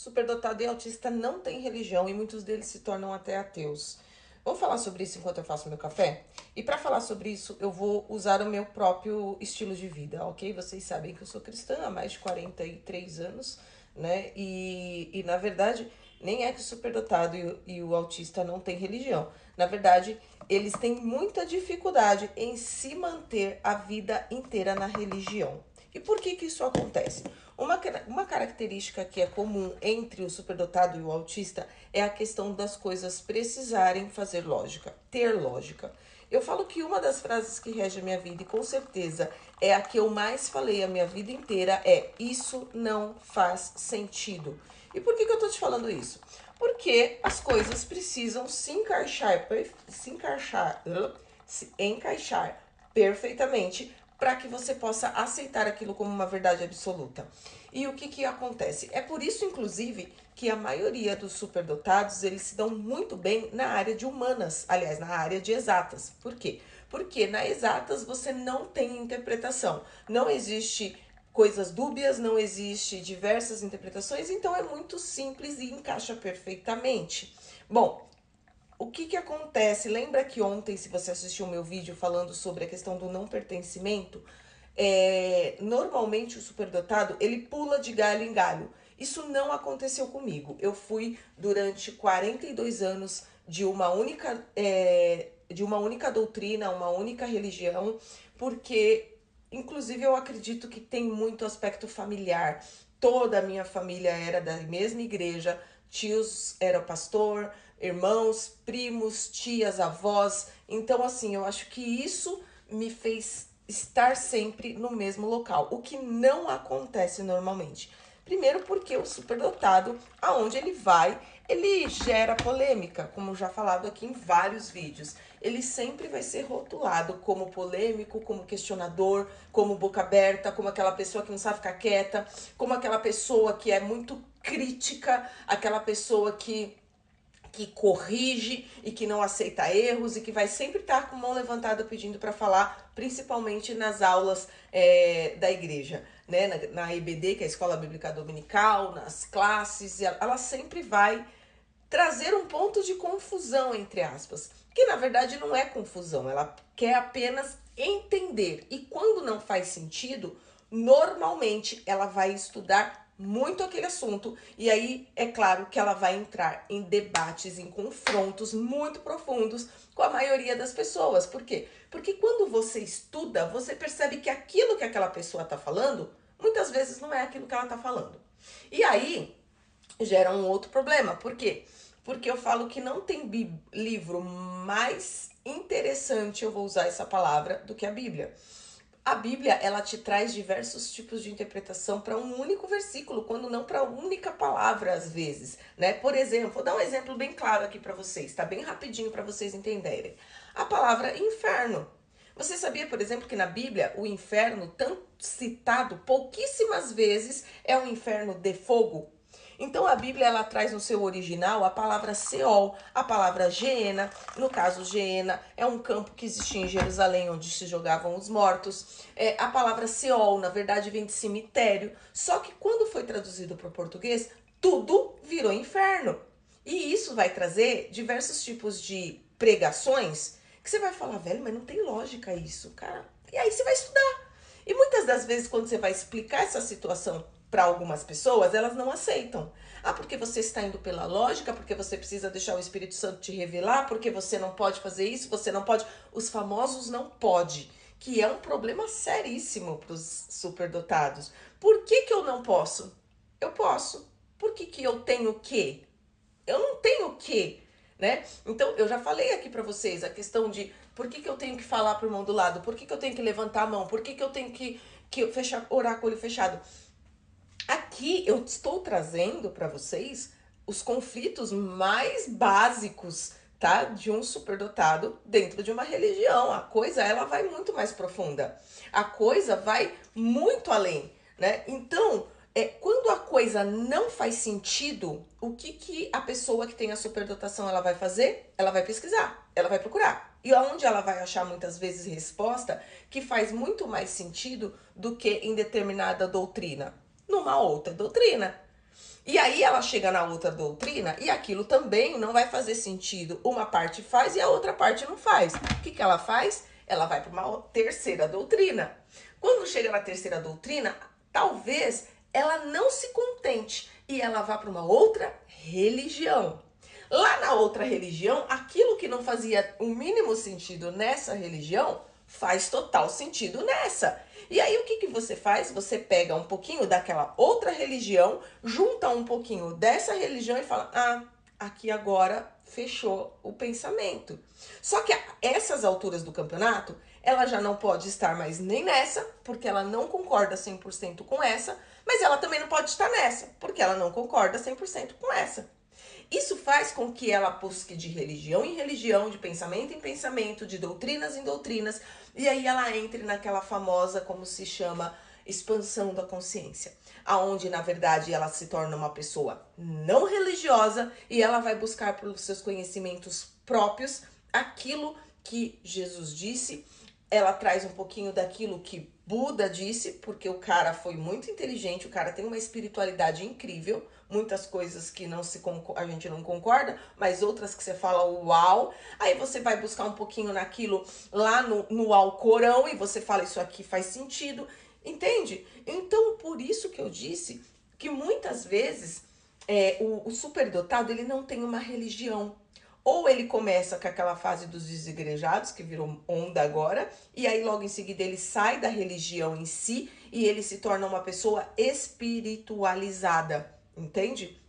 Superdotado e autista não têm religião e muitos deles se tornam até ateus. Vamos falar sobre isso enquanto eu faço meu café? E para falar sobre isso, eu vou usar o meu próprio estilo de vida, ok? Vocês sabem que eu sou cristã há mais de 43 anos, né? E na verdade, nem é que o superdotado e o autista não têm religião. Na verdade, eles têm muita dificuldade em se manter a vida inteira na religião. E por que isso acontece? Uma característica que é comum entre o superdotado e o autista é a questão das coisas precisarem fazer lógica, ter lógica. Eu falo que uma das frases que rege a minha vida, e com certeza é a que eu mais falei a minha vida inteira, é: isso não faz sentido. E por que eu tô te falando isso? Porque as coisas precisam se encaixar perfeitamente para que você possa aceitar aquilo como uma verdade absoluta. E o que acontece? É por isso, inclusive, que a maioria dos superdotados, eles se dão muito bem na área de humanas, aliás, na área de exatas. Por quê? Porque na exatas você não tem interpretação, não existe coisas dúbias, não existe diversas interpretações, então é muito simples e encaixa perfeitamente. Bom, o que acontece? Lembra que ontem, se você assistiu o meu vídeo falando sobre a questão do não pertencimento, normalmente o superdotado, ele pula de galho em galho. Isso não aconteceu comigo. Eu fui durante 42 anos de uma única doutrina, uma única religião, porque, inclusive, eu acredito que tem muito aspecto familiar. Toda a minha família era da mesma igreja, tios eram pastor, irmãos, primos, tias, avós. Então, assim, eu acho que isso me fez estar sempre no mesmo local, o que não acontece normalmente. Primeiro porque o superdotado, aonde ele vai, ele gera polêmica, como já falado aqui em vários vídeos. Ele sempre vai ser rotulado como polêmico, como questionador, como boca aberta, como aquela pessoa que não sabe ficar quieta, como aquela pessoa que é muito crítica, aquela pessoa que corrige e que não aceita erros e que vai sempre estar com mão levantada pedindo para falar, principalmente nas aulas da igreja, né? Na EBD, que é a Escola Bíblica Dominical, nas classes, ela sempre vai trazer um ponto de confusão, entre aspas, que na verdade não é confusão, ela quer apenas entender. E quando não faz sentido, normalmente ela vai estudar muito aquele assunto e aí é claro que ela vai entrar em debates, em confrontos muito profundos com a maioria das pessoas. Por quê? Porque quando você estuda, você percebe que aquilo que aquela pessoa está falando, muitas vezes não é aquilo que ela está falando. E aí gera um outro problema. Por quê? Porque eu falo que não tem livro mais interessante, eu vou usar essa palavra, do que a Bíblia. A Bíblia, ela te traz diversos tipos de interpretação para um único versículo, quando não para uma única palavra às vezes, né? Por exemplo, vou dar um exemplo bem claro aqui para vocês, tá bem rapidinho para vocês entenderem. A palavra inferno. Você sabia, por exemplo, que na Bíblia o inferno, tanto citado pouquíssimas vezes, é um inferno de fogo? Então a Bíblia ela traz no seu original a palavra Seol, a palavra Geena. No caso, Geena é um campo que existia em Jerusalém onde se jogavam os mortos. A palavra Seol, na verdade, vem de cemitério. Só que quando foi traduzido para o português, tudo virou inferno. E isso vai trazer diversos tipos de pregações que você vai falar, velho, mas não tem lógica isso, cara. E aí você vai estudar. E muitas das vezes, quando você vai explicar essa situação para algumas pessoas, elas não aceitam. Ah, porque você está indo pela lógica, porque você precisa deixar o Espírito Santo te revelar, porque você não pode fazer isso, você não pode. Os famosos não pode, que é um problema seríssimo para os superdotados. Por que eu não posso? Eu posso. Por que eu tenho que? Eu não tenho o que, né? Então, eu já falei aqui pra vocês a questão de por que eu tenho que falar pro irmão do lado, por que eu tenho que levantar a mão, por que eu tenho que fechar, orar com o olho fechado. Aqui eu estou trazendo para vocês os conflitos mais básicos, tá? De um superdotado dentro de uma religião. A coisa, ela vai muito mais profunda. A coisa vai muito além, né? Então, quando a coisa não faz sentido, o que a pessoa que tem a superdotação ela vai fazer? Ela vai pesquisar, ela vai procurar. E aonde ela vai achar muitas vezes resposta que faz muito mais sentido do que em determinada doutrina? Numa outra doutrina. E aí ela chega na outra doutrina e aquilo também não vai fazer sentido. Uma parte faz e a outra parte não faz. O que ela faz? Ela vai para uma terceira doutrina. Quando chega na terceira doutrina, talvez ela não se contente e ela vá para uma outra religião. Lá na outra religião, aquilo que não fazia o mínimo sentido nessa religião faz total sentido nessa. E aí o que você faz? Você pega um pouquinho daquela outra religião, junta um pouquinho dessa religião e fala: ah, aqui agora fechou o pensamento. Só que a essas alturas do campeonato, ela já não pode estar mais nem nessa, porque ela não concorda 100% com essa, mas ela também não pode estar nessa, porque ela não concorda 100% com essa. Isso faz com que ela busque de religião em religião, de pensamento em pensamento, de doutrinas em doutrinas, e aí ela entre naquela famosa, como se chama, expansão da consciência, aonde na verdade ela se torna uma pessoa não religiosa e ela vai buscar pelos seus conhecimentos próprios aquilo que Jesus disse. Ela traz um pouquinho daquilo que Buda disse, porque o cara foi muito inteligente, o cara tem uma espiritualidade incrível, muitas coisas que a gente não concorda, mas outras que você fala uau. Aí você vai buscar um pouquinho naquilo lá no Alcorão e você fala isso aqui faz sentido, entende? Então, por isso que eu disse que muitas vezes o superdotado ele não tem uma religião. Ou ele começa com aquela fase dos desigrejados, que virou onda agora, e aí logo em seguida ele sai da religião em si e ele se torna uma pessoa espiritualizada, entende?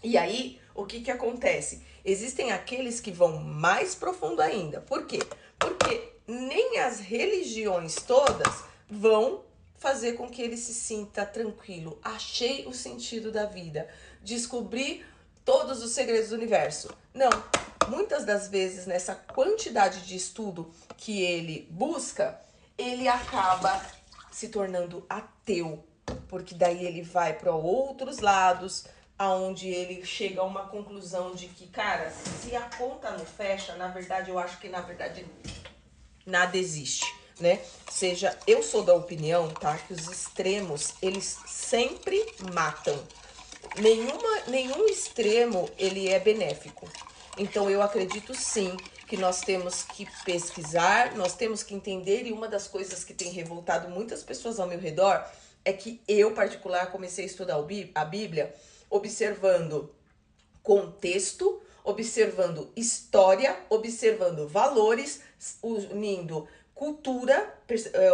E aí, o que acontece? Existem aqueles que vão mais profundo ainda. Por quê? Porque nem as religiões todas vão fazer com que ele se sinta tranquilo. Achei o sentido da vida. Descobri todos os segredos do universo. Não. Muitas das vezes, nessa quantidade de estudo que ele busca, ele acaba se tornando ateu. Porque daí ele vai para outros lados, aonde ele chega a uma conclusão de que, cara, se a conta não fecha, na verdade, eu acho que, na verdade, nada existe, né? Seja, eu sou da opinião, tá? Que os extremos, eles sempre matam. Nenhum extremo, ele é benéfico. Então, eu acredito sim que nós temos que pesquisar, nós temos que entender, e uma das coisas que tem revoltado muitas pessoas ao meu redor é que eu, particular, comecei a estudar a Bíblia observando contexto, observando história, observando valores, unindo cultura,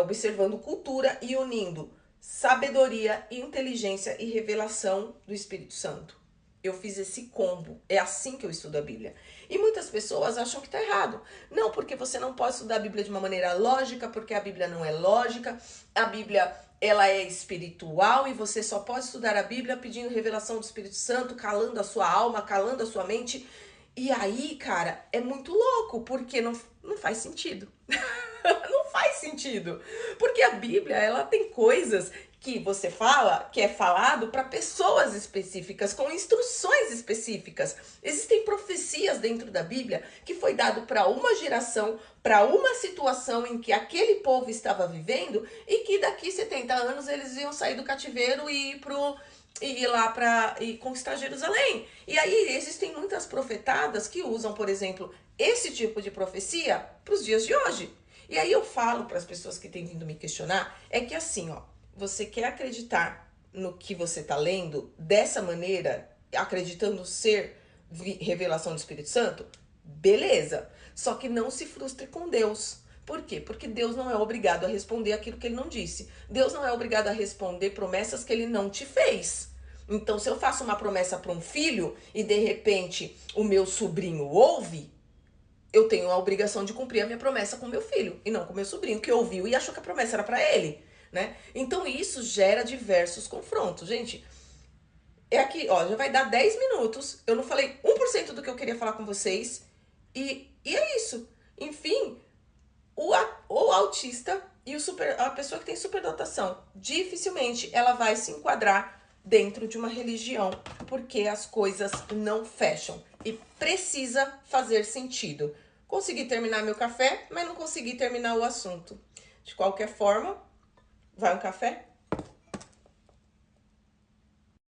observando cultura e unindo sabedoria, inteligência e revelação do Espírito Santo. Eu fiz esse combo. É assim que eu estudo a Bíblia. E muitas pessoas acham que tá errado. Não, porque você não pode estudar a Bíblia de uma maneira lógica, porque a Bíblia não é lógica. A Bíblia, ela é espiritual e você só pode estudar a Bíblia pedindo revelação do Espírito Santo, calando a sua alma, calando a sua mente. E aí, cara, é muito louco, porque não faz sentido. Não faz sentido. Porque a Bíblia, ela tem coisas que você fala, que é falado para pessoas específicas, com instruções específicas. Existem profecias dentro da Bíblia que foi dado para uma geração, para uma situação em que aquele povo estava vivendo e que daqui 70 anos eles iam sair do cativeiro e ir lá para conquistar Jerusalém. E aí existem muitas profetadas que usam, por exemplo, esse tipo de profecia para os dias de hoje. E aí eu falo para as pessoas que têm vindo me questionar, é que assim, ó, você quer acreditar no que você está lendo dessa maneira, acreditando ser revelação do Espírito Santo? Beleza. Só que não se frustre com Deus. Por quê? Porque Deus não é obrigado a responder aquilo que ele não disse. Deus não é obrigado a responder promessas que ele não te fez. Então, se eu faço uma promessa para um filho e de repente o meu sobrinho ouve, eu tenho a obrigação de cumprir a minha promessa com meu filho e não com meu sobrinho, que ouviu e achou que a promessa era para ele, né? Então isso gera diversos confrontos. Gente, é aqui, ó, já vai dar 10 minutos, eu não falei 1% do que eu queria falar com vocês e é isso. Enfim, o autista e a pessoa que tem superdotação, dificilmente ela vai se enquadrar dentro de uma religião, porque as coisas não fecham e precisa fazer sentido. Consegui terminar meu café, mas não consegui terminar o assunto. De qualquer forma, vai um café?